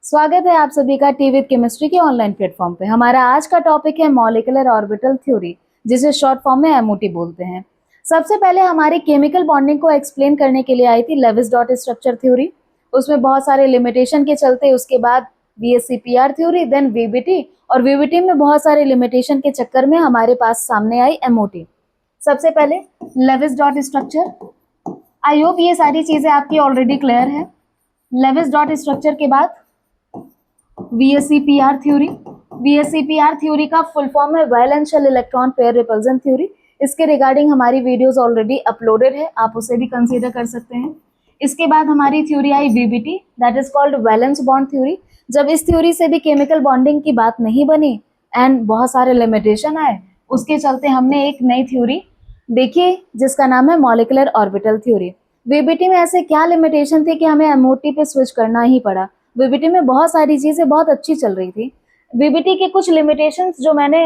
स्वागत है आप सभी का टी विद केमिस्ट्री के ऑनलाइन प्लेटफॉर्म पे। हमारा आज का टॉपिक है मॉलिक्यूलर ऑर्बिटल थ्योरी, जिसे शॉर्ट फॉर्म में एमओटी बोलते हैं। सबसे पहले हमारी केमिकल बॉन्डिंग को एक्सप्लेन करने के लिए आई थी लेविस डॉट स्ट्रक्चर थ्योरी। उसमें बहुत सारे लिमिटेशन के चलते उसके बाद VSEPR थ्योरी, देन VBT, और VBT में बहुत सारे लिमिटेशन के चक्कर में हमारे पास सामने आई एमओटी। सबसे पहले Lewis dot structure. I hope ये सारी चीजें आपकी ऑलरेडी क्लियर है। लेविस डॉट स्ट्रक्चर के बाद VSEPR थ्योरी। VSEPR थ्योरी का फुल फॉर्म है valence shell electron pair repulsion theory. इसके रिगार्डिंग हमारी वीडियोस ऑलरेडी अपलोडेड है, आप उसे भी कंसीडर कर सकते हैं। इसके बाद हमारी theory I VBT, that is called valence bond theory. जब इस थ्योरी से भी केमिकल बॉन्डिंग की बात नहीं बनी एंड बहुत सारे लिमिटेशन आए, उसके चलते हमने एक नई थ्योरी देखी जिसका नाम है मॉलिक्यूलर ऑर्बिटल थ्योरी। VBT में ऐसे क्या लिमिटेशन थे कि हमें MOT पे स्विच करना ही पड़ा। VBT में बहुत सारी चीजें बहुत अच्छी चल रही थी। VBT के कुछ लिमिटेशंस जो मैंने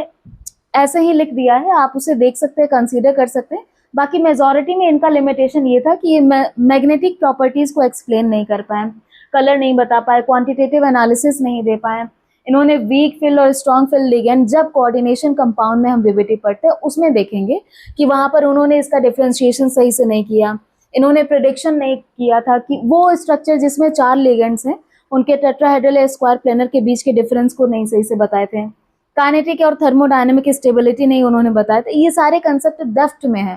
ऐसे ही लिख दिया है, आप उसे देख सकते हैं, कंसीडर कर सकते हैं। बाकी मेजॉरिटी में इनका लिमिटेशन ये था कि ये मैग्नेटिक प्रॉपर्टीज को एक्सप्लेन नहीं कर पाए, कलर नहीं बता पाए, क्वांटिटेटिव एनालिसिस नहीं दे पाए। इन्होंने वीक फिल और स्ट्रॉन्ग फिल लिगेंड, जब कोऑर्डिनेशन कंपाउंड में हम VBT पढ़ते हैं उसमें देखेंगे कि वहां पर उन्होंने इसका डिफ्रेंशिएशन सही से नहीं किया। इन्होंने प्रिडिक्शन नहीं किया था कि वो स्ट्रक्चर जिसमें 4 लिगेंड्स हैं उनके टेट्राहेड्रल या स्क्वायर प्लेनर के बीच के डिफरेंस को नहीं सही से बताए थे। काइनेटिक और थर्मोडायनेमिक स्टेबिलिटी नहीं उन्होंने बताया था। ये सारे कंसेप्ट डेप्थ में है,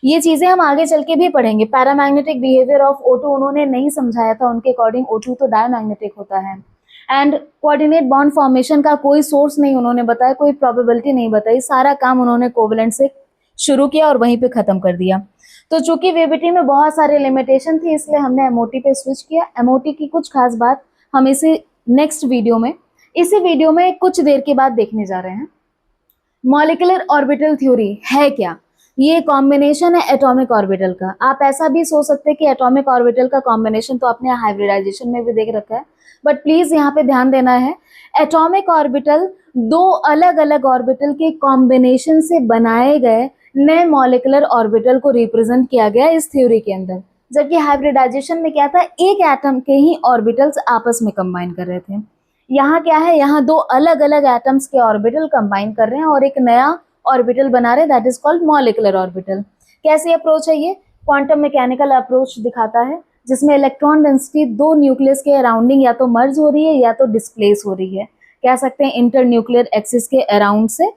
ये चीजें हम आगे चल के भी पढ़ेंगे। पैरामैग्नेटिक बिहेवियर ऑफ O2 उन्होंने नहीं समझाया था, उनके अकॉर्डिंग O2 तो डायमैग्नेटिक होता है। एंड कोऑर्डिनेट बॉन्ड फॉर्मेशन का कोई सोर्स नहीं उन्होंने बताया, कोई प्रोबेबिलिटी नहीं बताई। सारा काम उन्होंने कोवेलेंट से शुरू किया और वहीं पे खत्म कर दिया। तो चूंकि VBT में बहुत सारे लिमिटेशन थी, इसलिए हमने MOT पे स्विच किया। MOT की कुछ खास बात हम इसी नेक्स्ट वीडियो में, इसी वीडियो में कुछ देर के बाद देखने जा रहे हैं। मॉलिक्यूलर ऑर्बिटल थ्योरी है क्या? ये कॉम्बिनेशन है एटॉमिक ऑर्बिटल का। आप ऐसा भी सोच सकते हैं कि एटॉमिक ऑर्बिटल का कॉम्बिनेशन तो आपने हाइब्रिडाइजेशन में भी देख रखा है, बट प्लीज यहाँ पे ध्यान देना है, एटॉमिक ऑर्बिटल दो अलग अलग ऑर्बिटल के कॉम्बिनेशन से बनाए गए नए मॉलिक्यूलर ऑर्बिटल को रिप्रेजेंट किया गया इस थ्योरी के अंदर। जबकि हाइब्रिडाइजेशन में क्या था, एक एटम के ही ऑर्बिटल्स आपस में कंबाइन कर रहे थे। यहाँ क्या है, यहाँ दो अलग अलग एटम्स के ऑर्बिटल कंबाइन कर रहे हैं और एक नया ऑर्बिटल बना रहे हैं, that is called molecular orbital. कैसी अप्रोच है ये? क्वांटम मैकेनिकल अप्रोच दिखाता है, जिसमें इलेक्ट्रॉन डेंसिटी दो न्यूक्लियस के अराउंडिंग या तो मर्ज हो रही है या तो डिस्प्लेस हो रही है। कह सकते हैं इंटर न्यूक्लियर एक्सिस के अराउंड से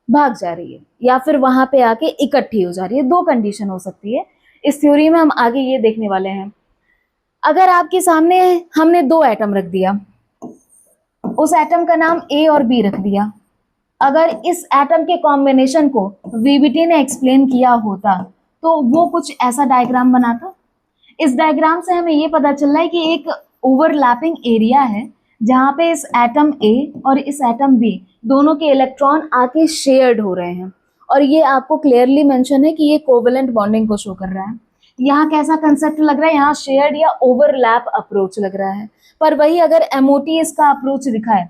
भाग जा रही है या फिर वहां पे आके इकट्ठी हो जा रही है। दो कंडीशन हो सकती है। इस थ्योरी में हम आगे ये देखने वाले हैं। अगर आपके सामने हमने दो एटम रख दिया, उस एटम का नाम A और B रख दिया, अगर इस एटम के कॉम्बिनेशन को VBT ने एक्सप्लेन किया होता तो वो कुछ ऐसा डायग्राम बनाता। इस डायग्राम से हमें ये पता चल रहा है कि एक ओवरलैपिंग एरिया है जहां पे इस एटम A और इस एटम B दोनों के इलेक्ट्रॉन आके शेयर्ड हो रहे हैं, और ये आपको क्लियरली मेंशन है कि ये कोवेलेंट बॉन्डिंग को शो कर रहा है। यहाँ कैसा कंसेप्ट लग रहा है, यहाँ शेयर्ड या ओवरलैप अप्रोच लग रहा है। पर वही अगर MOT इसका अप्रोच दिखाए,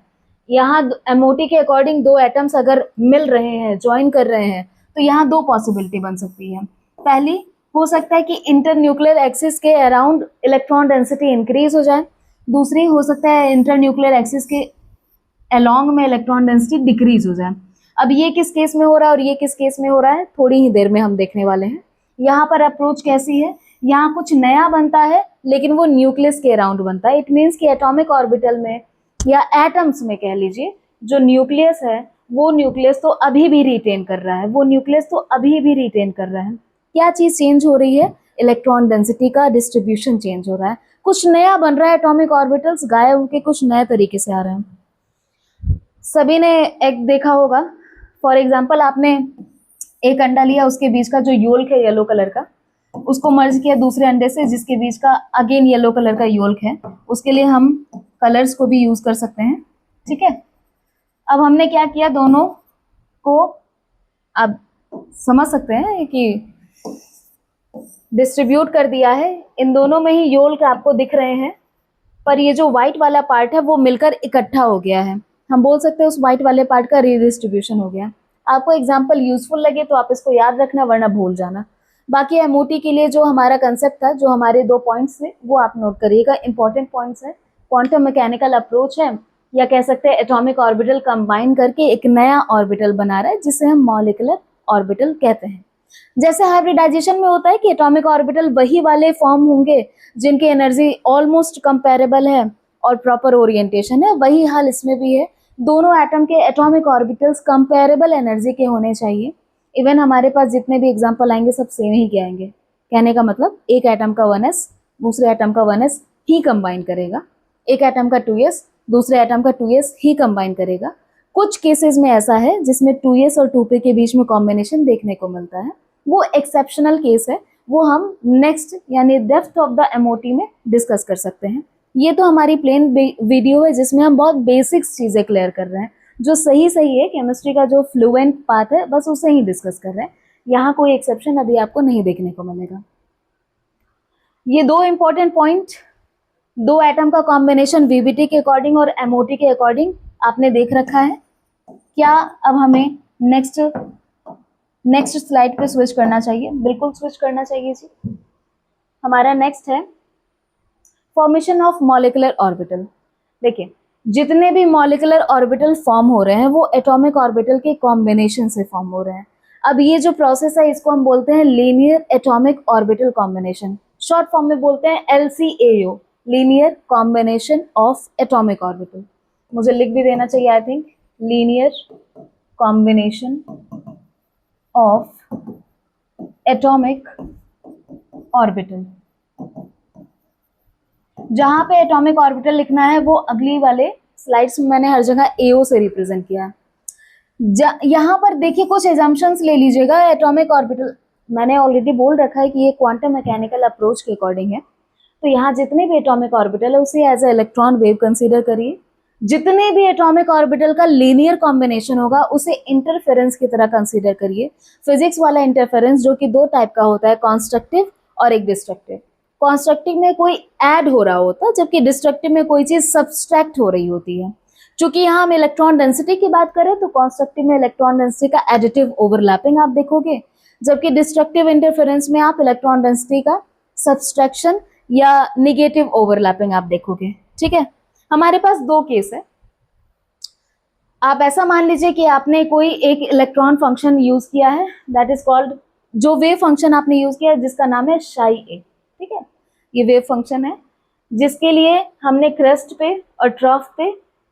यहाँ MOT के अकॉर्डिंग दो एटम्स अगर मिल रहे हैं, ज्वाइन कर रहे हैं, तो यहाँ दो पॉसिबिलिटी बन सकती है। पहली हो सकता है कि इंटर न्यूक्लियर एक्सिस के अराउंड इलेक्ट्रॉन डेंसिटी इंक्रीज हो जाए। दूसरी हो सकता है इंटर न्यूक्लियर एक्सिस के अलोंग में इलेक्ट्रॉन डेंसिटी डिक्रीज हो जाए। अब ये किस केस में हो रहा है और ये किस केस में हो रहा है, थोड़ी ही देर में हम देखने वाले हैं। यहाँ पर अप्रोच कैसी है, यहाँ कुछ नया बनता है लेकिन वो न्यूक्लियस के अराउंड बनता है। इट मीन्स कि एटॉमिक ऑर्बिटल में या एटम्स में कह लीजिए, जो न्यूक्लियस है वो न्यूक्लियस तो अभी भी रिटेन कर रहा है, वो न्यूक्लियस तो अभी भी रिटेन कर रहा है। क्या चीज चेंज हो रही है? इलेक्ट्रॉन डेंसिटी का डिस्ट्रीब्यूशन चेंज हो रहा है, कुछ नया बन रहा है। एटॉमिक ऑर्बिटल्स गायब होकर कुछ नए तरीके से आ रहे हैं। सभी ने एग देखा होगा। फॉर एग्जाम्पल, आपने एक अंडा लिया, उसके बीच का जो योल्क है येलो कलर का, उसको मर्ज किया दूसरे अंडे से जिसके बीच का अगेन येलो कलर का योल्क है। उसके लिए हम कलर्स को भी यूज कर सकते हैं, ठीक है। अब हमने क्या किया, दोनों को अब समझ सकते हैं कि डिस्ट्रीब्यूट कर दिया है। इन दोनों में ही योल्क आपको दिख रहे हैं, पर ये जो व्हाइट वाला पार्ट है वो मिलकर इकट्ठा हो गया है। हम बोल सकते हैं उस व्हाइट वाले पार्ट का रीडिस्ट्रीब्यूशन हो गया। आपको एग्जाम्पल यूजफुल लगे तो आप इसको याद रखना, वरना भूल जाना। बाकी MOT के लिए जो हमारा कंसेप्ट था, जो हमारे 2 पॉइंट्स थे, वो आप नोट करिएगा। इंपॉर्टेंट पॉइंट्स है, क्वांटम मैकेनिकल अप्रोच है, या कह सकते हैं एटॉमिक ऑर्बिटल कंबाइन करके एक नया ऑर्बिटल बना रहा है जिसे हम मॉलिक्यूलर ऑर्बिटल कहते हैं। जैसे हाइब्रिडाइजेशन में होता है कि एटॉमिक ऑर्बिटल वही वाले फॉर्म होंगे जिनकी एनर्जी ऑलमोस्ट कंपेरेबल है और प्रॉपर ओरिएंटेशन है, वही हाल इसमें भी है। दोनों एटम के एटॉमिक ऑर्बिटल्स कंपेरेबल एनर्जी के होने चाहिए। इवन हमारे पास जितने भी एग्जांपल आएंगे सब सेम ही के आएंगे। कहने का मतलब एक एटम का 1s दूसरे एटम का 1s ही कंबाइन करेगा, एक एटम का 2s दूसरे एटम का 2s ही कंबाइन करेगा। कुछ केसेस में ऐसा है जिसमें 2s और 2p के बीच में कॉम्बिनेशन देखने को मिलता है, वो एक्सेप्शनल केस है, वो हम नेक्स्ट यानी डेप्थ ऑफ द एमओटी में डिस्कस कर सकते हैं। ये तो हमारी प्लेन वीडियो है जिसमें हम बहुत बेसिक्स चीज़ें क्लियर कर रहे हैं, जो सही है केमिस्ट्री का जो फ्लुएंट पाथ है बस उसे ही डिस्कस कर रहे हैं। यहाँ कोई एक्सेप्शन अभी आपको नहीं देखने को मिलेगा। ये दो इंपॉर्टेंट पॉइंट, दो एटम का कॉम्बिनेशन वीबीटी के अकॉर्डिंग और एमओटी के अकॉर्डिंग आपने देख रखा है। क्या अब हमें नेक्स्ट स्लाइड पे स्विच करना चाहिए? बिल्कुल स्विच करना चाहिए जी। हमारा नेक्स्ट है फॉर्मेशन ऑफ मॉलिक्यूलर ऑर्बिटल। देखिए, जितने भी मॉलिक्यूलर ऑर्बिटल फॉर्म हो रहे हैं वो एटॉमिक ऑर्बिटल के कॉम्बिनेशन से फॉर्म हो रहे हैं। अब ये जो प्रोसेस है इसको हम बोलते हैं linear atomic orbital combination, short form में बोलते हैं LCAO, linear combination of atomic orbital. मुझे लिख भी देना चाहिए I think, linear combination of atomic orbital. जहां पे एटॉमिक ऑर्बिटल लिखना है वो अगली वाले स्लाइड्स में मैंने हर जगह AO से रिप्रेजेंट किया है। यहाँ पर देखिए कुछ एजम्पशंस ले लीजिएगा। एटॉमिक ऑर्बिटल मैंने ऑलरेडी बोल रखा है कि ये क्वांटम मैकेनिकल अप्रोच के अकॉर्डिंग है, तो यहाँ जितने भी एटॉमिक ऑर्बिटल है उसे as a electron wave consider करिए। जितने भी एटॉमिक ऑर्बिटल का लीनियर कॉम्बिनेशन होगा उसे इंटरफेरेंस की तरह कंसीडर करिए। फिजिक्स वाला इंटरफेरेंस जो कि दो टाइप का होता है, कॉन्स्ट्रक्टिव और एक डिस्ट्रक्टिव। कॉन्स्ट्रक्टिव में कोई ऐड हो रहा होता है जबकि डिस्ट्रक्टिव में कोई चीज सब्सट्रैक्ट हो रही होती है। चूंकि यहाँ हम इलेक्ट्रॉन डेंसिटी की बात करें तो कॉन्स्ट्रक्टिव में इलेक्ट्रॉन डेंसिटी का एडिटिव ओवरलैपिंग आप देखोगे, जबकि डिस्ट्रक्टिव इंटरफेरेंस में आप इलेक्ट्रॉन डेंसिटी का सब्सट्रैक्शन या निगेटिव ओवरलैपिंग आप देखोगे। ठीक है, हमारे पास दो केस है। आप ऐसा मान लीजिए कि आपने कोई एक इलेक्ट्रॉन फंक्शन यूज किया है, दैट इज कॉल्ड, जो वेव फंक्शन आपने यूज किया है जिसका नाम है शाई ए। ठीक है, ये वेव फंक्शन है जिसके लिए हमने क्रेस्ट पे और ट्रफ पे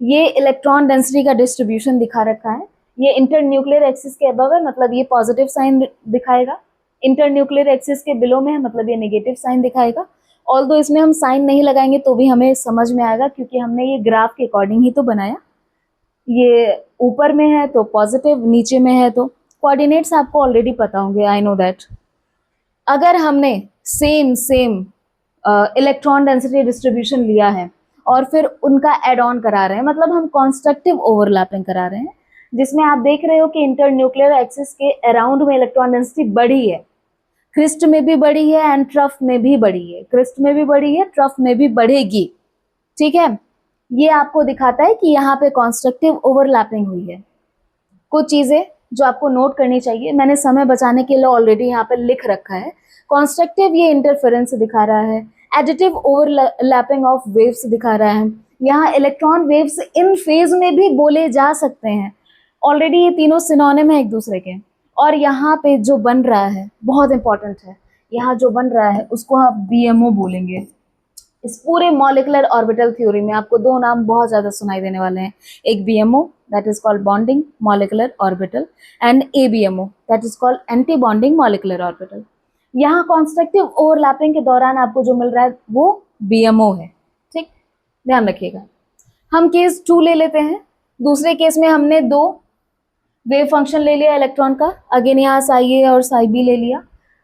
ये इलेक्ट्रॉन डेंसिटी का डिस्ट्रीब्यूशन दिखा रखा है। ये इंटर न्यूक्लियर एक्सिस के अबव है, मतलब ये पॉजिटिव साइन दिखाएगा। इंटर न्यूक्लियर एक्सिस के बिलो में है, मतलब ये नेगेटिव साइन दिखाएगा। ऑल्दो इसमें हम साइन नहीं लगाएंगे तो भी हमें समझ में आएगा क्योंकि हमने ये ग्राफ के अकॉर्डिंग ही तो बनाया। ये ऊपर में है तो पॉजिटिव, नीचे में है तो कोऑर्डिनेट्स आपको ऑलरेडी पता होंगे, आई नो दैट। अगर हमने सेम इलेक्ट्रॉन डेंसिटी डिस्ट्रीब्यूशन लिया है और फिर उनका एड ऑन करा रहे हैं, मतलब हम कॉन्स्ट्रक्टिव ओवरलैपिंग करा रहे हैं, जिसमें आप देख रहे हो कि इंटर न्यूक्लियर एक्सिस के अराउंड में इलेक्ट्रॉन डेंसिटी बढ़ी है, क्रिस्ट में भी बढ़ी है एंड ट्रफ में भी बढ़ी है, क्रिस्ट में भी बढ़ी है, ट्रफ में भी बढ़ेगी। ठीक है, ये आपको दिखाता है कि यहाँ पे कॉन्स्ट्रक्टिव ओवरलैपिंग हुई है। कुछ चीजें जो आपको नोट करनी चाहिए, मैंने समय बचाने के लिए ऑलरेडी यहाँ पे लिख रखा है। कॉन्स्ट्रक्टिव ये इंटरफेरेंस दिखा रहा है, एडिटिव ओवरलैपिंग ऑफ वेव्स दिखा रहा है। यहाँ इलेक्ट्रॉन वेव्स इन फेज में भी बोले जा सकते हैं, ऑलरेडी ये तीनों सिनोनिम है एक दूसरे के। और यहाँ पे जो बन रहा है बहुत इंपॉर्टेंट है, यहाँ जो बन रहा है उसको आप BMO बोलेंगे। इस पूरे मॉलिक्यूलर ऑर्बिटल थ्योरी में आपको दो नाम बहुत ज़्यादा सुनाई देने वाले हैं, एक BMO that is called bonding molecular orbital and ABMO that is called anti bonding molecular orbital. यहाँ कॉन्स्ट्रक्टिव ओवरलैपिंग के दौरान आपको जो मिल रहा है वो BMO है। ठीक, ध्यान रखिएगा। हम केस 2 ले लेते हैं। दूसरे केस में हमने दो वेव फंक्शन ले लिया इलेक्ट्रॉन का, अगेन यहाँ साई ए और साई बी ले लिया।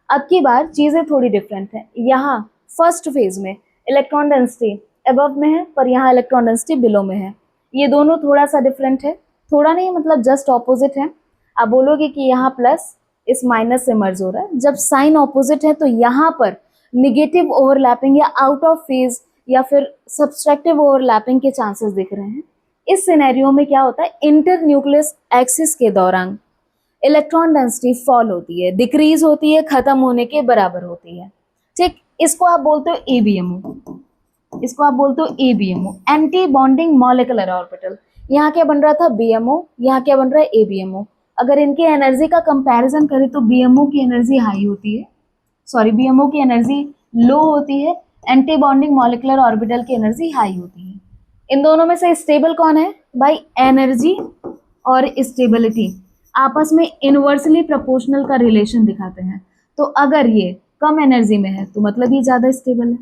अब की बार चीज़ें थोड़ी डिफरेंट है। यहाँ फर्स्ट फेज में इलेक्ट्रॉन डेंसिटी अबव में है पर यहाँ इलेक्ट्रॉन डेंसिटी बिलो में है। ये दोनों थोड़ा सा डिफरेंट है, थोड़ा नहीं मतलब जस्ट ऑपोजिट है। आप बोलोगे कि यहाँ प्लस इस माइनस से मर्ज हो रहा है, जब साइन ऑपोजिट है तो यहाँ पर निगेटिव ओवरलैपिंग या आउट ऑफ फेज या फिर सब्सट्रैक्टिव ओवरलैपिंग के चांसेस दिख रहे हैं। इस सिनेरियो में क्या होता है, इंटर न्यूक्लियस एक्सिस के दौरान इलेक्ट्रॉन डेंसिटी फॉल होती है, डिक्रीज होती है, खत्म होने के बराबर होती है। ठीक, इसको आप बोलते हो ABMO। इसको आप बोलते हो ABMO, anti bonding molecular orbital. यहाँ क्या बन रहा था BMO, यहाँ क्या बन रहा है ABMO। अगर इनकी एनर्जी का कंपैरिजन करें तो BMO की एनर्जी हाई होती है, सॉरी BMO की एनर्जी लो होती है, एंटी बॉन्डिंग मॉलिक्यूलर ऑर्बिटल की एनर्जी हाई होती है। इन दोनों में से स्टेबल कौन है भाई? एनर्जी और स्टेबिलिटी आपस में इनवर्सली प्रोपोर्शनल का रिलेशन दिखाते हैं। तो अगर ये कम एनर्जी में है तो मतलब ये ज्यादा स्टेबल है,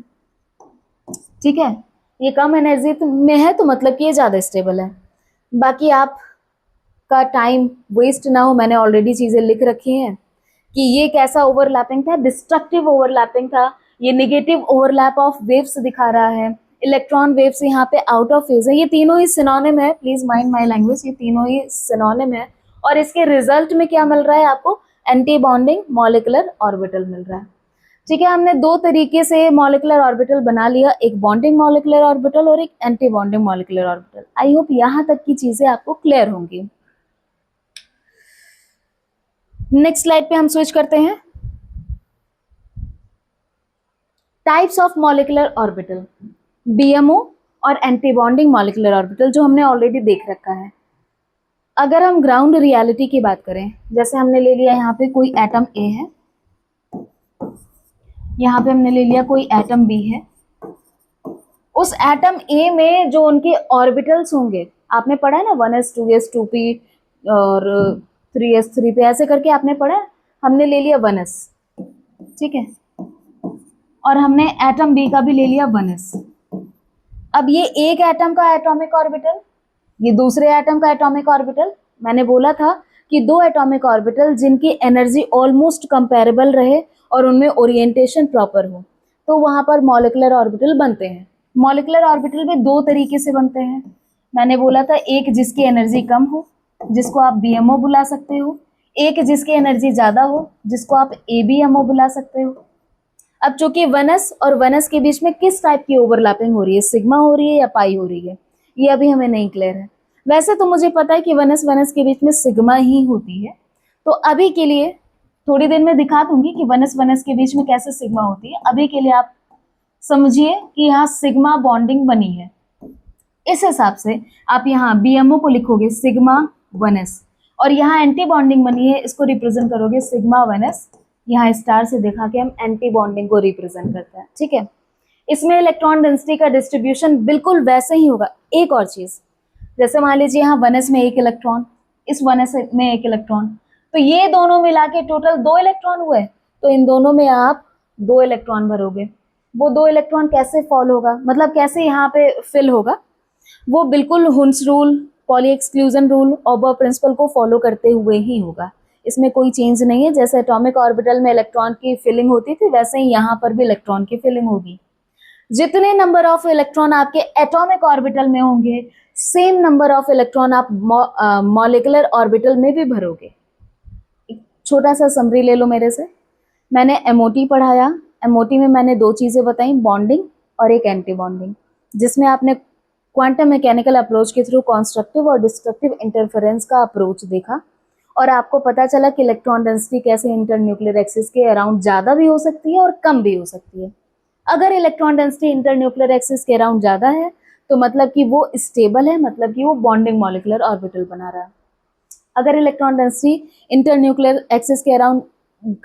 ठीक है। ये कम एनर्जी में है तो मतलब कि ये ज्यादा स्टेबल है। बाकी आप का टाइम वेस्ट ना हो, मैंने ऑलरेडी चीजें लिख रखी हैं कि ये कैसा ओवरलैपिंग था, डिस्ट्रक्टिव ओवरलैपिंग था। ये नेगेटिव ओवरलैप ऑफ वेव्स दिखा रहा है, इलेक्ट्रॉन वेव्स यहाँ पे आउट ऑफ फेज है। ये तीनों ही सिनोनिम है, प्लीज माइंड माय लैंग्वेज, ये तीनों ही सिनोनिम है। और इसके रिजल्ट में क्या मिल रहा है आपको? एंटी बॉन्डिंग मॉलिक्यूलर ऑर्बिटल मिल रहा है, ठीक है। हमने दो तरीके से मॉलिक्यूलर ऑर्बिटल बना लिया, एक बॉन्डिंग मॉलिक्यूलर ऑर्बिटल और एक anti bonding molecular orbital. I hope यहाँ तक की चीजें आपको क्लियर होंगी। नेक्स्ट स्लाइड पे हम स्विच करते हैं। Types of molecular orbital, BMO और एंटी बॉन्डिंग मॉलिक्यूलर ऑर्बिटल, जो हमने ऑलरेडी देख रखा है। अगर हम ग्राउंड रियलिटी की बात करें, जैसे हमने ले लिया यहाँ पे कोई एटम A है, यहाँ पे हमने ले लिया कोई एटम B है। उस एटम A में जो उनके ऑर्बिटल्स होंगे, आपने पढ़ा है ना 1s 2s 2p और 3s 3p, ऐसे करके आपने पढ़ा है। हमने ले लिया 1s, ठीक है, और हमने एटम B का भी ले लिया 1s। अब ये एक एटम का एटॉमिक ऑर्बिटल, ये दूसरे एटम का एटॉमिक ऑर्बिटल। मैंने बोला था कि दो एटॉमिक ऑर्बिटल जिनकी एनर्जी ऑलमोस्ट कंपेरेबल रहे और उनमें ओरिएंटेशन प्रॉपर हो, तो वहां पर मॉलिक्यूलर ऑर्बिटल बनते हैं। मॉलिक्यूलर ऑर्बिटल भी दो तरीके से बनते हैं। मैंने बोला था एक जिसकी एनर्जी कम हो, जिसको आप BMO बुला सकते हो, एक जिसकी एनर्जी ज्यादा हो, जिसको आप ABMO बुला सकते हो। अब चूंकि 1s और 1s के बीच में किस टाइप की ओवरलैपिंग हो रही है, सिग्मा हो रही है या पाई हो रही है, ये अभी हमें नहीं क्लियर है। वैसे तो मुझे पता है कि 1s के बीच में सिग्मा ही होती है, तो अभी के लिए थोड़ी देर में दिखा दूंगी कि 1s के बीच में कैसे सिग्मा होती है। अभी के लिए आप समझिए कि यहाँ सिग्मा बॉन्डिंग बनी है। इस हिसाब से आप यहाँ BMO को लिखोगे सिग्मा 1s, और यहाँ एंटी बॉन्डिंग बनी है, इसको रिप्रेजेंट करोगे सिग्मा 1s। यहाँ स्टार से दिखा के हम एंटी बॉन्डिंग को रिप्रेजेंट करते हैं, ठीक है। इसमें इलेक्ट्रॉन डेंसिटी का डिस्ट्रीब्यूशन बिल्कुल वैसे ही होगा। एक और चीज, जैसे मान लीजिए यहाँ 1s में एक इलेक्ट्रॉन, इस 1s में एक इलेक्ट्रॉन, तो ये दोनों मिला के टोटल 2 इलेक्ट्रॉन हुए, तो इन दोनों में आप 2 इलेक्ट्रॉन भरोगे। वो 2 इलेक्ट्रॉन कैसे फॉल होगा, मतलब कैसे यहाँ पे फिल होगा, वो बिल्कुल Hund's rule, Pauli exclusion rule, Aufbau principle को फॉलो करते हुए ही होगा। इसमें कोई चेंज नहीं है। जैसे एटॉमिक ऑर्बिटल में इलेक्ट्रॉन की फिलिंग होती थी, वैसे ही यहाँ पर भी इलेक्ट्रॉन की फिलिंग होगी। जितने नंबर ऑफ इलेक्ट्रॉन आपके एटॉमिक ऑर्बिटल में होंगे, सेम नंबर ऑफ इलेक्ट्रॉन आप मॉलिक्यूलर ऑर्बिटल में भी भरोगे। एक छोटा सा समरी ले लो मेरे से। मैंने MOT पढ़ाया, MOT में मैंने दो चीजें बताई, बॉन्डिंग और एक एंटी बॉन्डिंग, जिसमें आपने क्वांटम मैकेनिकल अप्रोच के थ्रू कंस्ट्रक्टिव और डिस्ट्रक्टिव इंटरफेरेंस का अप्रोच देखा, और आपको पता चला कि इलेक्ट्रॉन डेंसिटी कैसे इंटरन्यूक्लियर एक्सिस के अराउंड ज्यादा भी हो सकती है और कम भी हो सकती है। अगर इलेक्ट्रॉन डेंसिटी इंटरन्यूक्लियर एक्सिस के अराउंड ज्यादा है तो मतलब कि वो स्टेबल है, मतलब कि वो बॉन्डिंग मॉलिक्यूलर ऑर्बिटल बना रहा है। अगर इलेक्ट्रॉन डेंसिटी इंटरन्यूक्लियर एक्सिस के अराउंड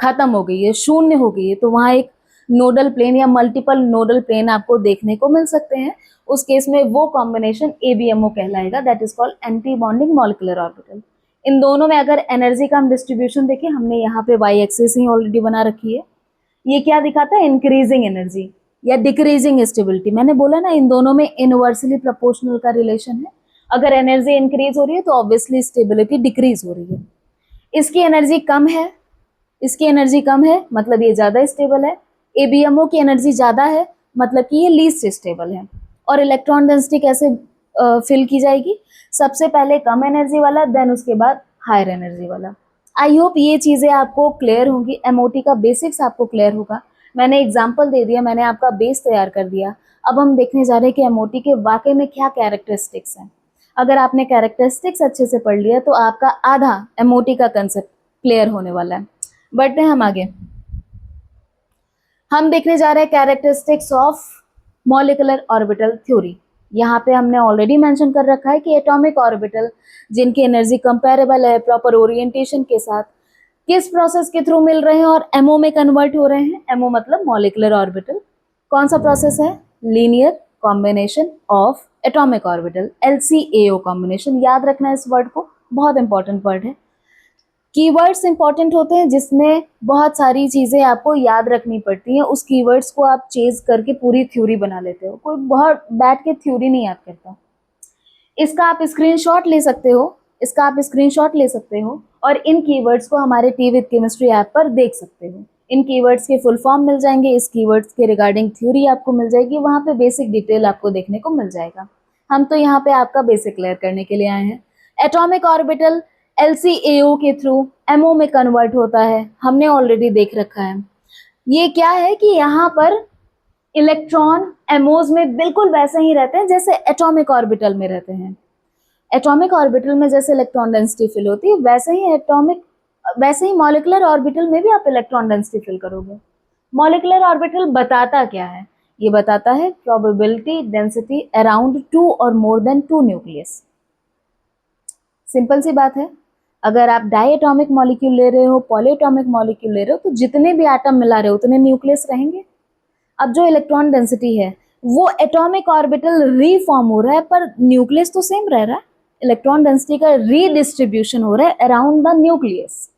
खत्म हो गई है, शून्य हो गई है, तो वहां एक नोडल प्लेन या मल्टीपल नोडल प्लेन आपको देखने को मिल सकते हैं। उस केस में वो कॉम्बिनेशन ABMO कहलाएगा, that is called anti bonding molecular orbital. इन दोनों में अगर एनर्जी का हम डिस्ट्रीब्यूशन देखें, हमने यहाँ पे वाई एक्सिस ही ऑलरेडी बना रखी है। ये क्या दिखाता है? इंक्रीजिंग एनर्जी या डिक्रीजिंग स्टेबिलिटी। मैंने बोला ना इन दोनों में इनवर्सली प्रोपोर्शनल का रिलेशन है। अगर एनर्जी इंक्रीज हो रही है तो ऑब्वियसली स्टेबिलिटी डिक्रीज हो रही है। इसकी एनर्जी कम है, इसकी एनर्जी कम है, मतलब ये ज्यादा स्टेबल है। ABMO की एनर्जी ज्यादा है, मतलब कि ये लीस्ट स्टेबल है। और इलेक्ट्रॉन डेंसिटी कैसे फिल की जाएगी? सबसे पहले कम एनर्जी वाला, देन उसके बाद हायर एनर्जी वाला। आई होप ये चीजें आपको क्लियर होंगी, MOT का बेसिक्स आपको क्लियर होगा। मैंने एग्जाम्पल दे दिया, मैंने आपका बेस तैयार कर दिया। अब हम देखने जा रहे हैं कि MOT के वाकई में क्या कैरेक्टरिस्टिक्स हैं। अगर आपने कैरेक्टरिस्टिक्स अच्छे से पढ़ लिया तो आपका आधा MOT का कंसेप्ट क्लियर होने वाला है। बढ़ते हैं हम आगे। हम देखने जा रहे हैं characteristics of molecular orbital theory. यहाँ पे हमने ऑलरेडी मेंशन कर रखा है कि एटॉमिक ऑर्बिटल जिनकी एनर्जी कंपेरेबल है प्रॉपर ओरिएंटेशन के साथ किस प्रोसेस के थ्रू मिल रहे हैं और एमओ में कन्वर्ट हो रहे हैं। एमओ मतलब मॉलिक्यूलर ऑर्बिटल। कौन सा प्रोसेस है? Linear combination of atomic orbital, LCAO combination. याद रखना है इस वर्ड को, बहुत इंपॉर्टेंट वर्ड है। कीवर्ड्स इंपॉर्टेंट होते हैं जिसमें बहुत सारी चीज़ें आपको याद रखनी पड़ती हैं। उस कीवर्ड्स को आप चेज करके पूरी थ्योरी बना लेते हो। कोई बहुत बैठ के थ्योरी नहीं याद करता। इसका आप स्क्रीनशॉट ले सकते हो, इसका आप स्क्रीनशॉट ले सकते हो और इन कीवर्ड्स को हमारे टी विद केमिस्ट्री ऐप पर देख सकते हो। इन कीवर्ड्स के फुल फॉर्म मिल जाएंगे, इस कीवर्ड्स के रिगार्डिंग थ्योरी आपको मिल जाएगी, वहाँ पे बेसिक डिटेल आपको देखने को मिल जाएगा। हम तो यहाँ पे आपका बेसिक क्लियर करने के लिए आए हैं। एटॉमिक ऑर्बिटल LCAO के थ्रू MO में कन्वर्ट होता है, हमने ऑलरेडी देख रखा है। ये क्या है कि यहाँ पर इलेक्ट्रॉन एमोज में बिल्कुल वैसे ही रहते हैं जैसे एटॉमिक ऑर्बिटल में रहते हैं। एटॉमिक ऑर्बिटल में जैसे इलेक्ट्रॉन डेंसिटी फिल होती है वैसे ही मॉलिक्यूलर ऑर्बिटल में भी आप इलेक्ट्रॉन डेंसिटी फिल करोगे। मॉलिक्यूलर ऑर्बिटल बताता क्या है? ये बताता है प्रोबेबिलिटी डेंसिटी अराउंड 2 और मोर देन 2 न्यूक्लियस। सिंपल सी बात है। अगर आप डायटॉमिक मॉलिक्यूल ले रहे हो, पॉलीएटॉमिक मॉलिक्यूल ले रहे हो, तो जितने भी एटम मिला रहे हो उतने न्यूक्लियस रहेंगे। अब जो इलेक्ट्रॉन डेंसिटी है वो एटॉमिक ऑर्बिटल रीफॉर्म हो रहा है पर न्यूक्लियस तो सेम रह रहा है। इलेक्ट्रॉन डेंसिटी का रीडिस्ट्रीब्यूशन हो रहा है अराउंड द न्यूक्लियस।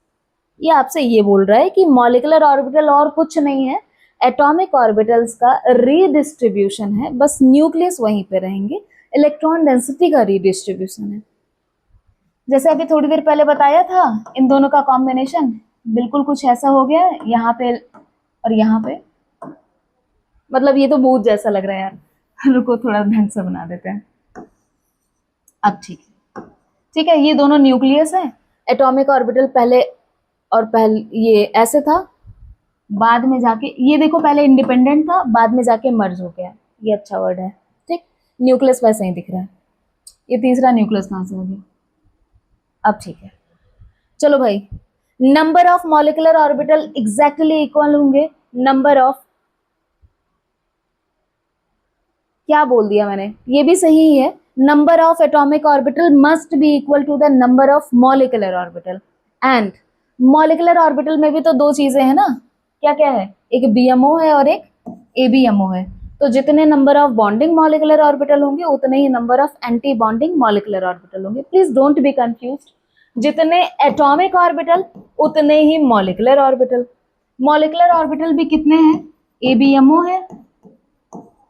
ये आपसे ये बोल रहा है कि मॉलिक्यूलर ऑर्बिटल और कुछ नहीं है, एटॉमिक ऑर्बिटल्स का रीडिस्ट्रीब्यूशन है, बस न्यूक्लियस वहीं पे रहेंगे। इलेक्ट्रॉन डेंसिटी का रीडिस्ट्रीब्यूशन है। जैसे अभी थोड़ी देर पहले बताया था, इन दोनों का कॉम्बिनेशन बिल्कुल कुछ ऐसा हो गया है, यहाँ पे और यहाँ पे। मतलब ये तो भूत जैसा लग रहा है यार। रुको थोड़ा ढंग से बना देते हैं। अब ठीक है, ठीक है। ये दोनों न्यूक्लियस है। एटॉमिक ऑर्बिटल पहले ये ऐसे था, बाद में जाके ये देखो पहले इंडिपेंडेंट था, बाद में जाके मर्ज हो गया। ये अच्छा वर्ड है, ठीक। न्यूक्लियस वैसे ही दिख रहा है। ये तीसरा न्यूक्लियस कहाँ से हो गया? अब ठीक है, चलो भाई। Number of molecular orbital exactly equal होंगे नंबर ऑफ, क्या बोल दिया मैंने, ये भी सही है। Number of atomic orbital must be equal to the number of molecular orbital. And molecular orbital में भी तो दो चीजें हैं ना, क्या क्या है? एक BMO है और एक ABMO है। तो जितने number of bonding molecular orbital होंगे उतने ही number of anti bonding molecular orbital होंगे। Please don't be confused. जितने एटॉमिक ऑर्बिटल उतने ही मॉलिक्यूलर ऑर्बिटल। मॉलिक्यूलर ऑर्बिटल भी कितने हैं? ABMO है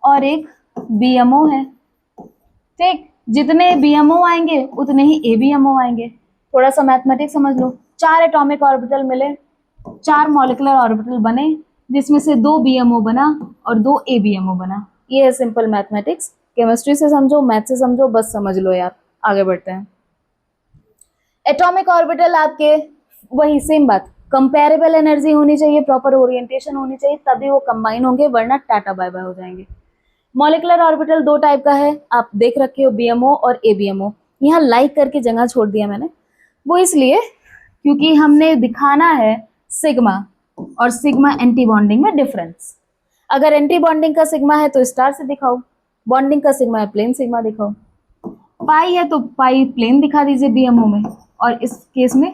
और एक BMO है, ठीक। जितने BMO आएंगे उतने ही ABMO आएंगे। थोड़ा सा मैथमेटिक्स समझ लो। 4 एटॉमिक ऑर्बिटल मिले, 4 मॉलिक्यूलर ऑर्बिटल बने, जिसमें से 2 BMO बना और 2 ABMO बना। ये है सिंपल मैथमेटिक्स। केमिस्ट्री से समझो, मैथ से समझो, बस समझ लो यार। आगे बढ़ते हैं। एटॉमिक ऑर्बिटल आपके वही सेम बात, कंपेरेबल एनर्जी होनी चाहिए, प्रॉपर ओरिएंटेशन होनी चाहिए, तभी वो कंबाइन होंगे, वरना टाटा बाय बाय हो जाएंगे। मॉलिक्यूलर ऑर्बिटल 2 टाइप का है, आप देख रखे हो, BMO और ABMO। यहाँ लाइक करके जगह छोड़ दिया मैंने, वो इसलिए क्योंकि हमने दिखाना है सिग्मा और सिग्मा एंटी बॉन्डिंग में डिफरेंस। अगर एंटी बॉन्डिंग का सिग्मा है तो स्टार से दिखाओ, बॉन्डिंग का सिग्मा है प्लेन सिग्मा दिखाओ, पाई है तो पाई प्लेन दिखा दीजिए BMO में, और इस केस में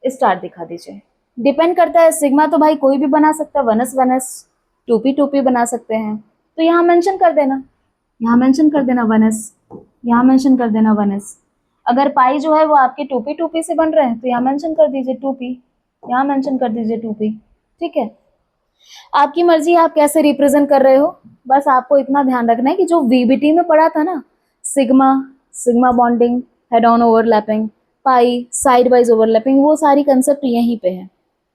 स्टार दिखा दीजिए। डिपेंड करता है, सिग्मा तो भाई कोई भी बना सकता है, 1s 2p 2p बना सकते हैं, तो यहाँ मेंशन कर देना, यहाँ मेंशन कर देना 1s, यहाँ मेंशन कर देना 1s। अगर पाई जो है वो आपके 2p 2p से बन रहे हैं तो यहाँ मेंशन कर दीजिए 2p, यहाँ मेंशन कर दीजिए 2p, ठीक है। आपकी मर्जी आप कैसे रिप्रेजेंट कर रहे हो, बस आपको इतना ध्यान रखना है कि जो VBT में पढ़ा था ना, sigma, sigma bonding, head on overlapping, pi side wise overlapping, वो सारी कंसेप्ट यहीं पे है।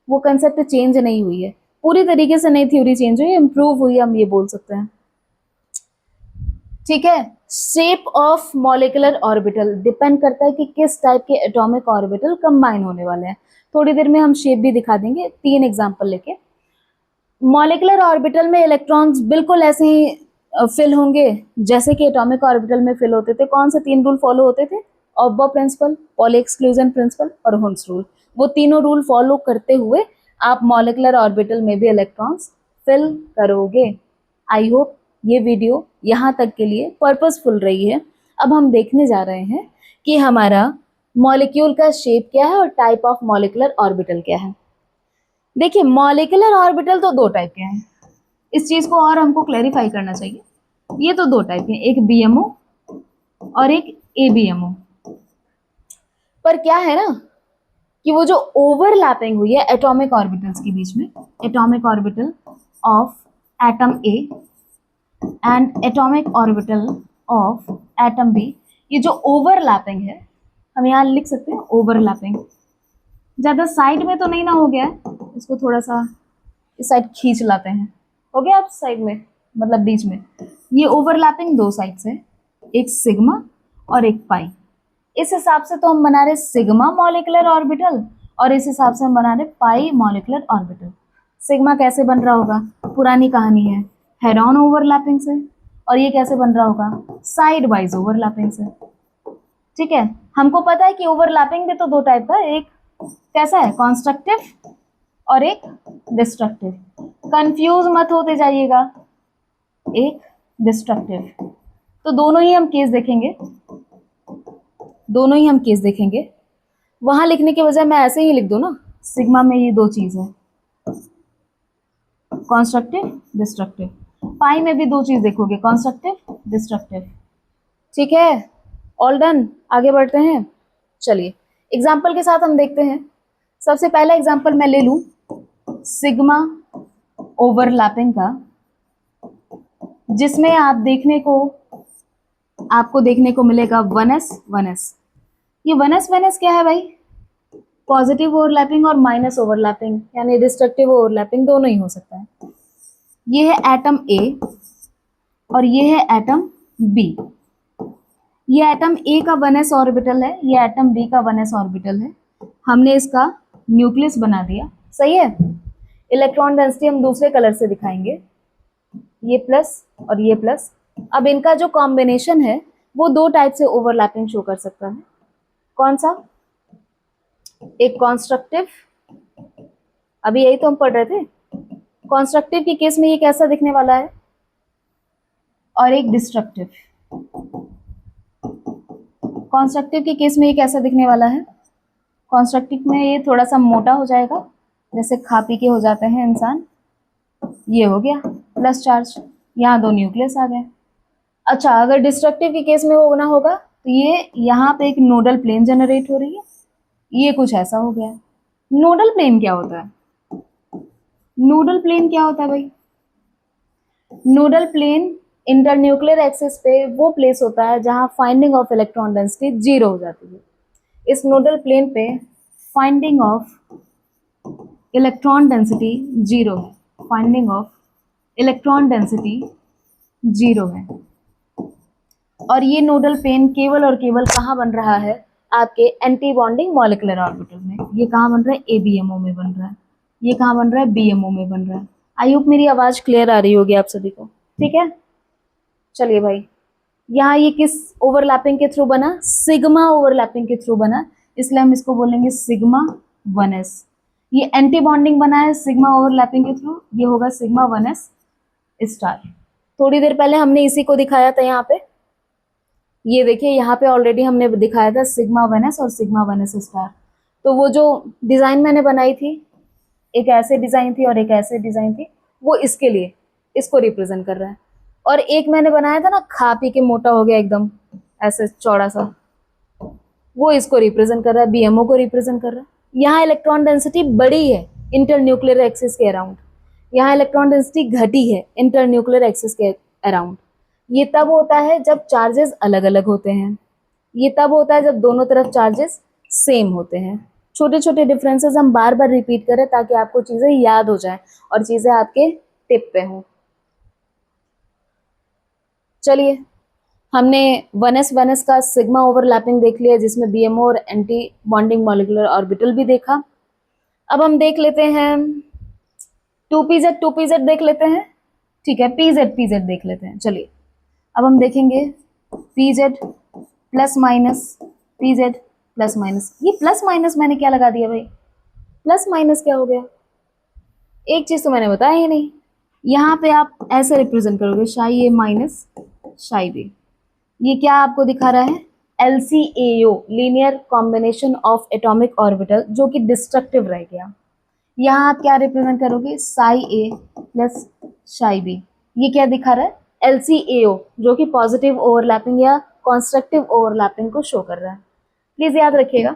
वो कंसेप्ट चेंज नहीं हुई है, पूरी तरीके से नई थ्योरी चेंज हुई है, इंप्रूव हुई है, हम ये बोल सकते हैं, ठीक है। Shape of molecular orbital depend करता है कि किस टाइप के एटॉमिक ऑर्बिटल कंबाइन होने वाले हैं। थोड़ी देर में हम शेप भी दिखा देंगे 3 एग्जांपल लेके। मॉलिक्यूलर ऑर्बिटल में इलेक्ट्रॉन्स बिल्कुल ऐसे ही फिल होंगे जैसे कि एटॉमिक ऑर्बिटल में फिल होते थे। कौन से 3 रूल फॉलो होते थे? ऑब्बा प्रिंसिपल, पॉली एक्सक्लूजन प्रिंसिपल और हुन्स रूल। वो तीनों रूल फॉलो करते हुए आप मॉलिक्यूलर ऑर्बिटल में भी इलेक्ट्रॉन्स फिल करोगे। आई होप ये वीडियो यहाँ तक के लिए पर्पसफुल रही है। अब हम देखने जा रहे हैं कि हमारा मॉलिक्यूल का शेप क्या है और टाइप ऑफ मॉलिक्यूलर ऑर्बिटल क्या है। देखिए, मॉलिक्यूलर ऑर्बिटल तो दो टाइप के हैं, इस चीज को और हमको क्लैरिफाई करना चाहिए। ये तो दो टाइप के हैं, एक बीएमओ और एक एबीएमओ। पर क्या है ना कि वो जो ओवरलैपिंग हुई है एटॉमिक ऑर्बिटल्स के बीच में, atomic orbital of atom A and atomic orbital of atom B, ये जो ओवरलैपिंग है हम यहाँ लिख सकते हैं ओवरलैपिंग। ज्यादा साइड में तो नहीं ना हो गया है, इसको थोड़ा सा इस साइड खींच लाते हैं, हो गया आप साइड में, मतलब बीच में। ये ओवरलैपिंग दो साइड से, एक सिग्मा और एक पाई। इस हिसाब से तो हम बना रहे सिग्मा मॉलिक्यूलर ऑर्बिटल और इस हिसाब से हम बना रहे पाई मॉलिक्यूलर ऑर्बिटल। सिग्मा कैसे बन रहा होगा, पुरानी कहानी है, हेड ऑन ओवरलैपिंग से, और ये कैसे बन रहा होगा, साइड वाइज ओवरलैपिंग से। ठीक है, हमको पता है कि ओवरलैपिंग भी तो दो टाइप का, एक कैसा है कंस्ट्रक्टिव और एक डिस्ट्रक्टिव। कंफ्यूज मत होते जाइएगा, एक डिस्ट्रक्टिव। तो दोनों ही हम केस देखेंगे, दोनों ही हम केस देखेंगे। वहां लिखने के बजाय मैं ऐसे ही लिख दूं ना, सिग्मा में ये दो चीज है, कंस्ट्रक्टिव डिस्ट्रक्टिव। पाई में भी दो चीज देखोगे, कंस्ट्रक्टिव डिस्ट्रक्टिव। ठीक है, ऑल डन, आगे बढ़ते हैं। चलिए एग्जाम्पल के साथ हम देखते हैं। सबसे पहला एग्जाम्पल मैं ले लूं सिग्मा ओवरलैपिंग का, जिसमें आपको देखने को मिलेगा 1s 1s। ये 1s 1s क्या है भाई, पॉजिटिव ओवरलैपिंग और माइनस ओवरलैपिंग, यानी डिस्ट्रक्टिव ओवरलैपिंग दोनों ही हो सकता है। ये है एटम ए और ये है एटम बी। ये एटम ए का 1s ऑर्बिटल है, ये एटम बी का 1s ऑर्बिटल है। हमने इसका न्यूक्लियस बना दिया, सही है। इलेक्ट्रॉन डेंसिटी हम दूसरे कलर से दिखाएंगे, ये प्लस और ये प्लस। अब इनका जो कॉम्बिनेशन है वो दो टाइप से ओवरलैपिंग शो कर सकता है। कौन सा, एक कॉन्स्ट्रक्टिव, अभी यही तो हम पढ़ रहे थे, कॉन्स्ट्रक्टिव के केस में ये कैसा दिखने वाला है, और एक डिस्ट्रक्टिव। कॉन्स्ट्रक्टिव के केस में ये कैसा दिखने वाला है, कॉन्स्ट्रक्टिव में ये थोड़ा सा मोटा हो जाएगा, जैसे खा पी के हो जाते हैं इंसान। ये हो गया प्लस चार्ज, यहाँ दो न्यूक्लियस आ गए। अच्छा, अगर डिस्ट्रक्टिव के केस में होना होगा तो ये यहाँ पे एक नोडल प्लेन जनरेट हो रही है, ये कुछ ऐसा हो गया। नोडल प्लेन क्या होता है, नोडल प्लेन क्या होता है भाई, नोडल प्लेन इंटरन्यूक्लियर एक्सिस पे वो प्लेस होता है जहां फाइंडिंग ऑफ इलेक्ट्रॉन डेंसिटी 0 हो जाती है। इस नोडल प्लेन पे फाइंडिंग ऑफ इलेक्ट्रॉन डेंसिटी 0 है, फाइंडिंग ऑफ इलेक्ट्रॉन डेंसिटी 0 है। और ये नोडल प्लेन केवल और केवल कहाँ बन रहा है, आपके एंटी बॉन्डिंग मॉलिक्यूलर ऑर्बिटल में। ये कहाँ बन रहा है, एबीएमओ में बन रहा है। ये कहाँ बन रहा है, बीएमओ में बन रहा है। आई होप मेरी आवाज क्लियर आ रही होगी आप सभी को, ठीक है। चलिए भाई, यहाँ ये किस ओवरलैपिंग के थ्रू बना, सिग्मा ओवरलैपिंग के थ्रू बना, इसलिए हम इसको बोलेंगे सिग्मा 1s। ये एंटी बॉन्डिंग बना है सिग्मा ओवरलैपिंग के थ्रू, ये होगा सिग्मा 1s स्टार। थोड़ी देर पहले हमने इसी को दिखाया था यहाँ पे, ये देखिए यहाँ पे ऑलरेडी हमने दिखाया था सिग्मा 1s और सिग्मा 1s स्टार। तो वो जो डिजाइन मैंने बनाई थी, एक ऐसे डिजाइन थी और एक ऐसे डिजाइन थी, वो इसके लिए, इसको रिप्रेजेंट कर रहा है। और एक मैंने बनाया था ना, खा पी के मोटा हो गया एकदम ऐसे चौड़ा सा, वो इसको रिप्रेजेंट कर रहा है, बीएमओ को रिप्रेजेंट कर रहा है। यहाँ इलेक्ट्रॉन डेंसिटी बड़ी है इंटरन्यूक्लियर एक्सिस के अराउंड, यहाँ इलेक्ट्रॉन डेंसिटी घटी है इंटरन्यूक्लियर एक्सिस के अराउंड। ये तब होता है जब चार्जेस अलग अलग होते हैं, ये तब होता है जब दोनों तरफ चार्जेस सेम होते हैं। छोटे छोटे डिफरेंसेस हम बार बार रिपीट करें ताकि आपको चीजें याद हो जाएं और चीजें आपके टिप पे हों। चलिए, हमने 1s का सिग्मा ओवरलैपिंग देख लिया, जिसमें बीएमओ और एंटी बॉन्डिंग मॉलिक्यूलर ऑर्बिटल भी देखा। अब हम देख लेते हैं 2pz देख लेते हैं, ठीक है, pz देख लेते हैं। चलिए, अब हम देखेंगे pz plus minus, pz plus minus. ये प्लस माइनस मैंने क्या लगा दिया भाई, प्लस माइनस क्या हो गया, एक चीज तो मैंने बताया ही नहीं, यहाँ पे आप ऐसे रिप्रेजेंट करोगे शाई ए माइनस शाई बी। ये क्या आपको दिखा रहा है? LCAO, linear combination of atomic orbital, जो कि डिस्ट्रक्टिव रह गया। यहाँ आप क्या रिप्रेजेंट करोगे? साई ए प्लस शाई बी। ये क्या दिखा रहा है? LCAO, जो कि पॉजिटिव ओवरलैपिंग या कॉन्स्ट्रक्टिव ओवरलैपिंग को शो कर रहा है। प्लीज याद रखिएगा,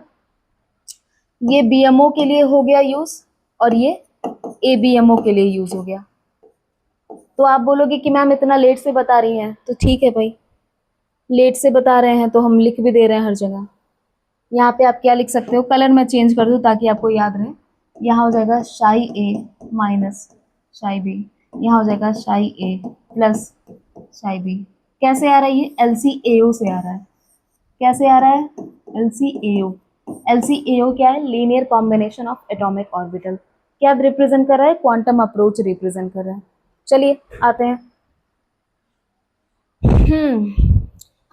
ये BMO के लिए हो गया यूज और ये ABMO के लिए यूज हो गया। तो आप बोलोगे कि मैम इतना लेट से बता रही हैं, तो ठीक है भाई, लेट से बता रहे हैं तो हम लिख भी दे रहे हैं हर जगह। यहाँ पे आप क्या लिख सकते हो? कलर मैं चेंज कर दूँ ताकि आपको याद रहे। यहाँ हो जाएगा शाई ए माइनस शाई बी, यहाँ हो जाएगा शाई ए प्लस शाई बी। कैसे आ रहा है ये? LCAO से आ रहा है। कैसे आ रहा है? LCAO। LCAO क्या है? Linear combination of atomic orbital. क्या रिप्रेजेंट कर रहा है? क्वांटम अप्रोच रिप्रेजेंट कर रहा है। चलिए आते हैं।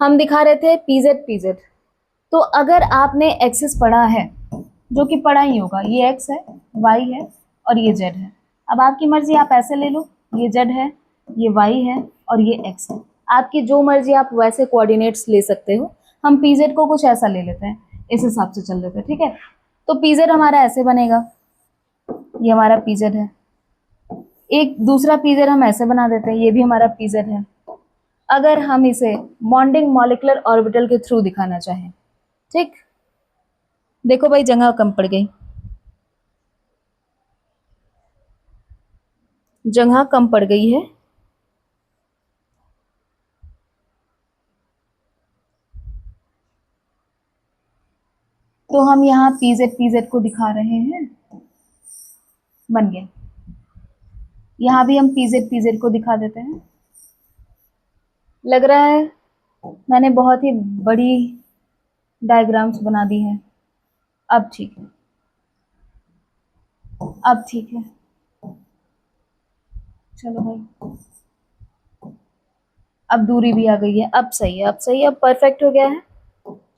हम दिखा रहे थे PZ। तो अगर आपने एक्सिस पढ़ा है, जो कि पढ़ा ही होगा, ये x है, y है और ये z है। अब आपकी मर्जी, आप ऐसे ले लो, ये z है, ये y है और ये x है। आपकी जो मर्जी, आप वैसे कोऑर्डिनेट्स ले सकते हो। हम PZ को कुछ ऐसा ले लेते हैं, इस हिसाब से चल लेते हैं, ठीक है। तो PZ हमारा ऐसे बनेगा, ये हमारा PZ है। एक दूसरा PZ हम ऐसे बना देते हैं, ये भी हमारा PZ है। अगर हम इसे बॉन्डिंग मॉलिक्यूलर ऑर्बिटल के थ्रू दिखाना चाहें, ठीक, देखो भाई जगह कम पड़ गई, जगह कम पड़ गई है। तो हम यहाँ PZ को दिखा रहे हैं, बन गया। यहाँ भी हम PZ को दिखा देते हैं। लग रहा है मैंने बहुत ही बड़ी डायग्राम्स बना दी हैं। अब ठीक है, अब ठीक है। चलो भाई, अब दूरी भी आ गई है, अब सही है, अब सही है, अब परफेक्ट हो गया है।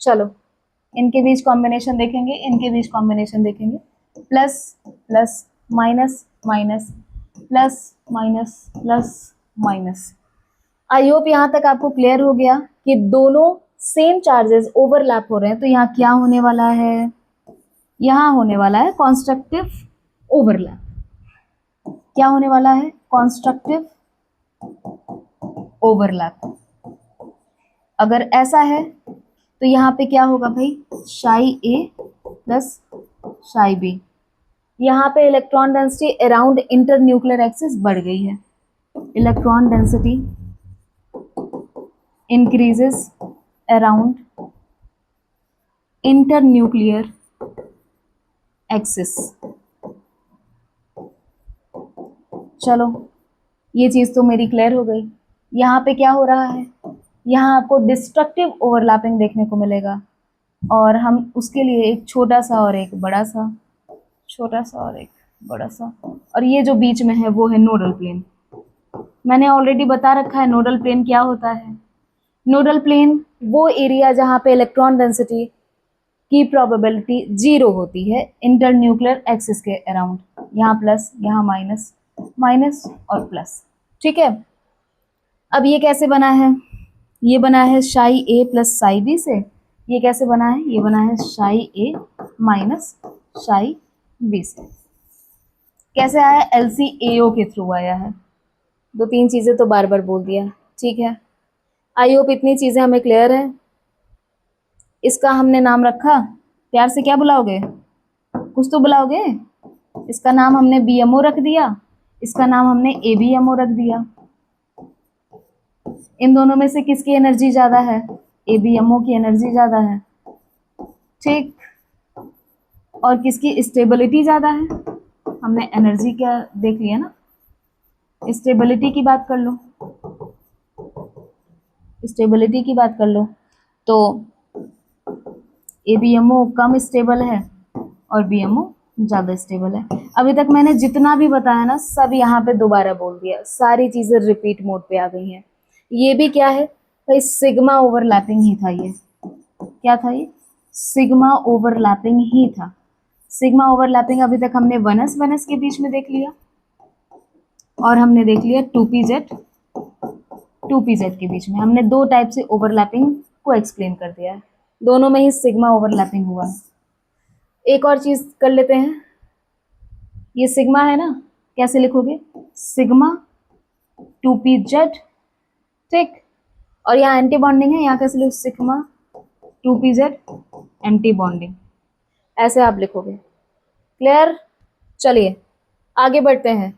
चलो इनके बीच कॉम्बिनेशन देखेंगे, इनके बीच कॉम्बिनेशन देखेंगे। Plus plus minus minus plus minus plus minus. I hope यहाँ तक आपको क्लियर हो गया कि दोनों सेम चार्जेस ओवरलैप हो रहे हैं। तो यहाँ क्या होने वाला है? यहाँ होने वाला है कॉन्स्ट्रक्टिव ओवरलैप। क्या होने वाला है? Constructive overlap. अगर ऐसा है तो यहाँ पे क्या होगा भाई? शाई ए प्लस शाई बी। यहाँ पे electron density around inter nuclear axis बढ़ गई है। Electron density increases around inter nuclear axis. चलो ये चीज़ तो मेरी क्लियर हो गई। यहाँ पे क्या हो रहा है? यहाँ आपको डिस्ट्रक्टिव ओवरलैपिंग देखने को मिलेगा, और हम उसके लिए एक छोटा सा और एक बड़ा सा, छोटा सा और एक बड़ा सा, और ये जो बीच में है वो है नोडल प्लेन। मैंने ऑलरेडी बता रखा है नोडल प्लेन क्या होता है। नोडल प्लेन वो एरिया जहाँ पे इलेक्ट्रॉन डेंसिटी की प्रोबेबिलिटी 0 होती है इंटर न्यूक्लियर एक्सिस के अराउंड। यहाँ प्लस, यहाँ माइनस, माइनस और प्लस, ठीक है। अब ये कैसे बना है? ये बना है शाई ए प्लस शाई बी से। ये कैसे बना है? ये बना है शाई ए माइनस शाई बी से। कैसे आया? LCAO के थ्रू आया है। 2-3 चीज़ें तो बार बार बोल दिया, ठीक है। आई होप इतनी चीज़ें हमें क्लियर है। इसका हमने नाम रखा, प्यार से क्या बुलाओगे? कुछ तो बुलाओगे। इसका नाम हमने BMO रख दिया, इसका नाम हमने ABMO रख दिया। इन दोनों में से किसकी एनर्जी ज़्यादा है? ABMO की एनर्जी ज़्यादा है, ठीक। और किसकी स्टेबिलिटी ज़्यादा है? हमने एनर्जी क्या देख लिया ना, स्टेबिलिटी की बात कर लो, स्टेबिलिटी की बात कर लो। तो ABMO कम स्टेबल है और BMO ज़्यादा स्टेबल है। अभी तक मैंने जितना भी बताया ना, सब यहाँ पे दोबारा बोल दिया, सारी चीज़ें रिपीट मोड पे आ गई हैं। ये भी क्या है भाई? सिग्मा ओवरलैपिंग ही था। ये क्या था? ये सिग्मा ओवरलैपिंग ही था। सिग्मा ओवरलैपिंग अभी तक हमने 1s 1s के बीच में देख लिया, और हमने देख लिया 2pz 2pz के बीच में हमने दो टाइप से ओवरलैपिंग को एक्सप्लेन कर दिया है, दोनों में ही सिग्मा ओवरलैपिंग हुआ है। एक और चीज कर लेते हैं, ये सिग्मा है ना, कैसे लिखोगे, सिग्मा 2pz, ठीक, और यहाँ एंटी बॉन्डिंग है, यहाँ कैसे लिखो, सिग्मा 2pz एंटी बॉन्डिंग, ऐसे आप लिखोगे। क्लियर? चलिए आगे बढ़ते हैं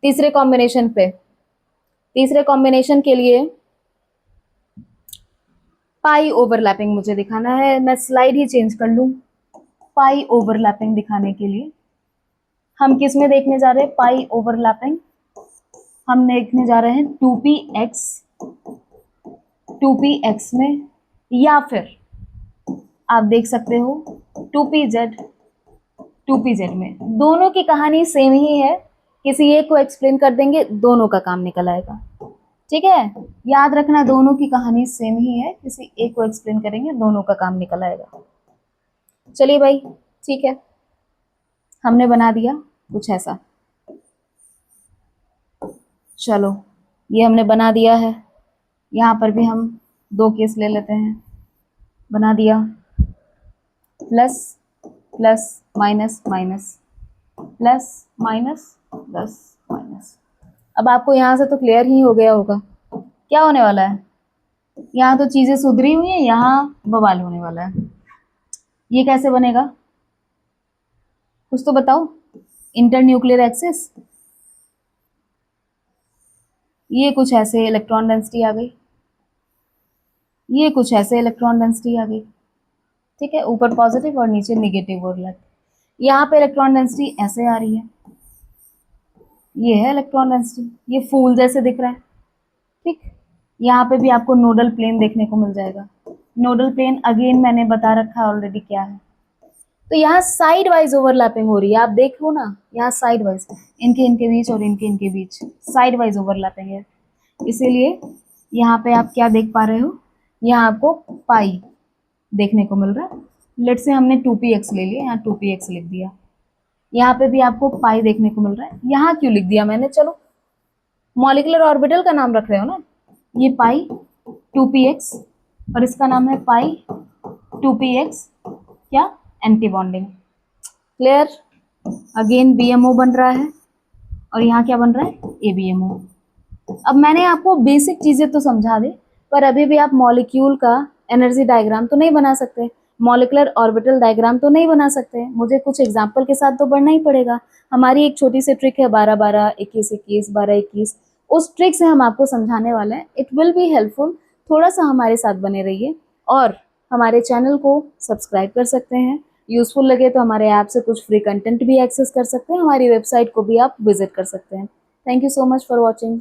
तीसरे कॉम्बिनेशन पे। तीसरे कॉम्बिनेशन के लिए पाई ओवरलैपिंग मुझे दिखाना है, मैं स्लाइड ही चेंज कर लूं। पाई ओवरलैपिंग दिखाने के लिए हम किस में देखने जा रहे हैं, पाई ओवरलैपिंग हम देखने जा रहे हैं 2px में, या फिर आप देख सकते हो 2pz में। दोनों की कहानी सेम ही है, किसी एक को एक्सप्लेन कर देंगे दोनों का काम निकल आएगा, ठीक है, याद रखना दोनों की कहानी सेम ही है, किसी एक को एक्सप्लेन करेंगे दोनों का काम निकल आएगा। चलिए भाई ठीक है, हमने बना दिया कुछ ऐसा, चलो ये हमने बना दिया है। यहाँ पर भी हम दो केस ले लेते हैं, बना दिया, plus plus minus minus plus minus plus minus. अब आपको यहाँ से तो क्लियर ही हो गया होगा क्या होने वाला है, यहाँ तो चीजें सुधरी हुई हैं, यहाँ बवाल होने वाला है। ये कैसे बनेगा कुछ तो बताओ, इंटरन्यूक्लियर एक्सिस, ये कुछ ऐसे इलेक्ट्रॉन डेंसिटी आ गई, ये कुछ ऐसे इलेक्ट्रॉन डेंसिटी आ गई, ठीक है, ऊपर पॉजिटिव और नीचे निगेटिव ओवरलैप। यहाँ पे इलेक्ट्रॉन डेंसिटी ऐसे आ रही है, ये है इलेक्ट्रॉन डेंसिटी, ये फूल जैसे दिख रहा है, ठीक। यहाँ पे भी आपको नोडल प्लेन देखने को मिल जाएगा। नोडल प्लेन अगेन मैंने बता रखा है ऑलरेडी क्या है। तो यहाँ साइड वाइज ओवरलैपिंग हो रही है, आप देखो ना, यहाँ साइड वाइज, इनके बीच और इनके बीच साइड वाइज ओवरलैपिंग है, इसीलिए यहाँ पे आप क्या देख पा रहे हो, यहाँ आपको पाई देखने को मिल रहा है। लेट से हमने 2px ले लिया, यहाँ 2px लिख दिया, यहाँ पे भी आपको पाई देखने को मिल रहा है। यहाँ क्यों लिख दिया मैंने, चलो मॉलिक्यूलर ऑर्बिटल का नाम रख रहे हो ना, ये पाई 2px और इसका नाम है पाई 2px क्या, anti bonding. Clear? Again BMO बन रहा है और यहाँ क्या बन रहा है, ABMO। अब मैंने आपको बेसिक चीजें तो समझा दी, पर अभी भी आप मॉलिक्यूल का एनर्जी डायग्राम तो नहीं बना सकते, मॉलिक्यूलर ऑर्बिटल डायग्राम तो नहीं बना सकते, मुझे कुछ एग्जाम्पल के साथ तो बढ़ना ही पड़ेगा। हमारी एक छोटी सी ट्रिक है 12-12, 21-21, 12-21, उस ट्रिक से हम आपको समझाने वाले हैं। इट विल बी हेल्पफुल, थोड़ा सा हमारे साथ बने रहिए और हमारे चैनल को सब्सक्राइब कर सकते हैं। यूजफुल लगे तो हमारे ऐप से कुछ फ्री कंटेंट भी एक्सेस कर सकते हैं, हमारी वेबसाइट को भी आप विजिट कर सकते हैं। Thank you so much for watching.